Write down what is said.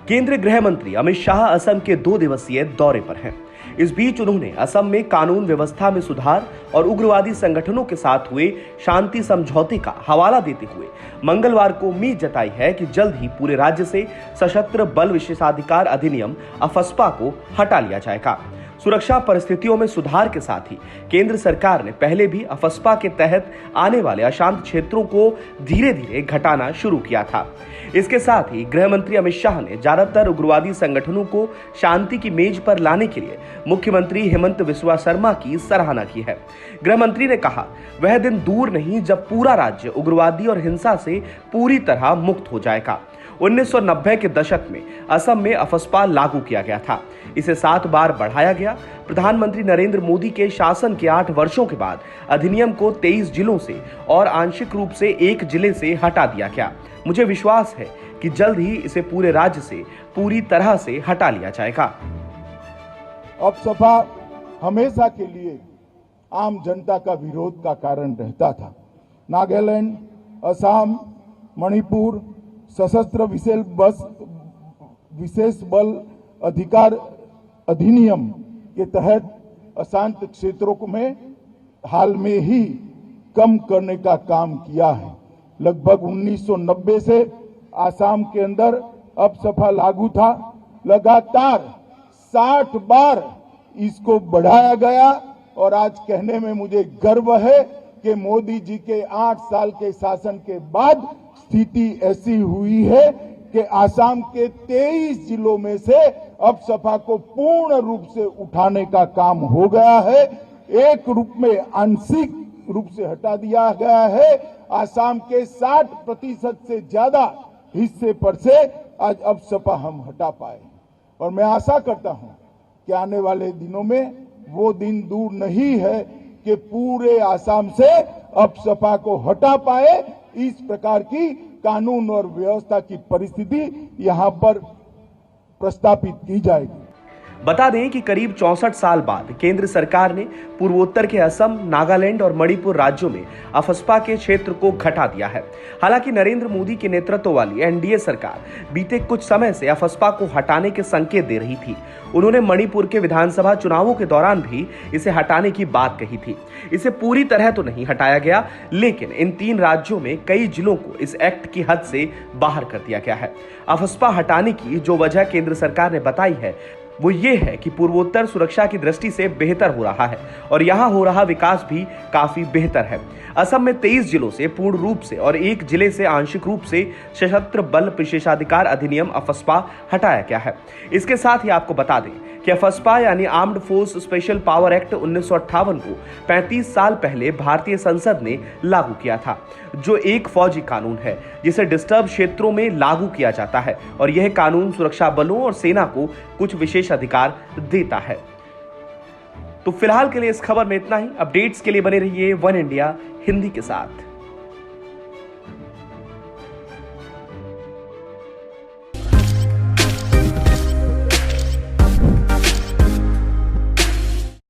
केंद्रीय गृह मंत्री अमित शाह असम के 2 दिवसीय दौरे पर हैं। इस बीच उन्होंने असम में कानून व्यवस्था में सुधार और उग्रवादी संगठनों के साथ हुए शांति समझौते का हवाला देते हुए मंगलवार को उम्मीद जताई है कि जल्द ही पूरे राज्य से सशस्त्र बल विशेषाधिकार अधिनियम अफस्पा को हटा लिया जाएगा। सुरक्षा परिस्थितियों में सुधार के साथ ही केंद्र सरकार ने पहले भी अफस्पा के तहत आने वाले अशांत क्षेत्रों को धीरे धीरे घटाना शुरू किया था। इसके साथ ही गृह मंत्री अमित शाह ने ज्यादातर उग्रवादी संगठनों को शांति की मेज पर लाने के लिए मुख्यमंत्री हेमंत बिस्वा शर्मा की सराहना की है। गृह मंत्री ने कहा, वह दिन दूर नहीं जब पूरा राज्य उग्रवादी और हिंसा से पूरी तरह मुक्त हो जाएगा। 1990 के दशक में असम में अफस्पा लागू किया गया था। इसे 7 बार बढ़ाया गया। प्रधानमंत्री नरेंद्र मोदी के शासन के 8 वर्षों के बाद अधिनियम को 23 जिलों से और आंशिक रूप से 1 जिले से हटा दिया गया। मुझे विश्वास है कि जल्द ही इसे पूरे राज्य से पूरी तरह से हटा लिया जाएगा। अफस्पा हमेशा के लिए आम जनता का विरोध का कारण रहता था। नागालैंड, असम, मणिपुर सशस्त्र विशेष बल अधिकार अधिनियम के तहत अशांत क्षेत्रों में हाल में ही कम करने का काम किया है। लगभग 1990 से आसाम के अंदर अफस्पा लागू था। लगातार 60 बार इसको बढ़ाया गया और आज कहने में मुझे गर्व है कि मोदी जी के 8 साल के शासन के बाद स्थिति ऐसी हुई है कि आसाम के 23 जिलों में से अफस्पा को पूर्ण रूप से उठाने का काम हो गया है। एक रूप में आंशिक रूप से हटा दिया गया है। आसाम के 60% से ज्यादा हिस्से पर से आज अफस्पा हम हटा पाए और मैं आशा करता हूं कि आने वाले दिनों में वो दिन दूर नहीं है कि पूरे आसाम से अफस्पा को हटा पाए। इस प्रकार की कानून और व्यवस्था की परिस्थिति यहां पर प्रस्तापित की जाएगी। बता दें कि करीब 64 साल बाद केंद्र सरकार ने पूर्वोत्तर के असम, नागालैंड और मणिपुर राज्यों में अफस्पा के क्षेत्र को घटा दिया है। हालांकि नरेंद्र मोदी के नेतृत्व वाली एनडीए सरकार बीते कुछ समय से अफस्पा को हटाने के संकेत दे रही थी। उन्होंने मणिपुर के विधानसभा चुनावों के दौरान भी इसे हटाने की बात कही थी। इसे पूरी तरह तो नहीं हटाया गया, लेकिन इन 3 राज्यों में कई जिलों को इस एक्ट की हद से बाहर कर दिया गया है। अफस्पा हटाने की जो वजह केंद्र सरकार ने बताई है वो ये है कि पूर्वोत्तर सुरक्षा की दृष्टि से बेहतर हो रहा है और यहां हो रहा विकास भी काफी बेहतर है। असम में 23 जिलों से पूर्ण रूप से और 1 जिले से आंशिक रूप से सशस्त्र बल विशेषाधिकार अधिनियम अफस्पा हटाया गया है। इसके साथ ही आपको बता दें कि अफस्पा यानी armed force special power act 1958 को 35 साल पहले भारतीय संसद ने लागू किया था, जो एक फौजी कानून है जिसे डिस्टर्ब क्षेत्रों में लागू किया जाता है और यह कानून सुरक्षा बलों और सेना को कुछ विशेष अधिकार देता है। तो फिलहाल के लिए इस खबर में इतना ही। अपडेट्स के लिए बने रहिए वन इंडिया हिंदी के साथ।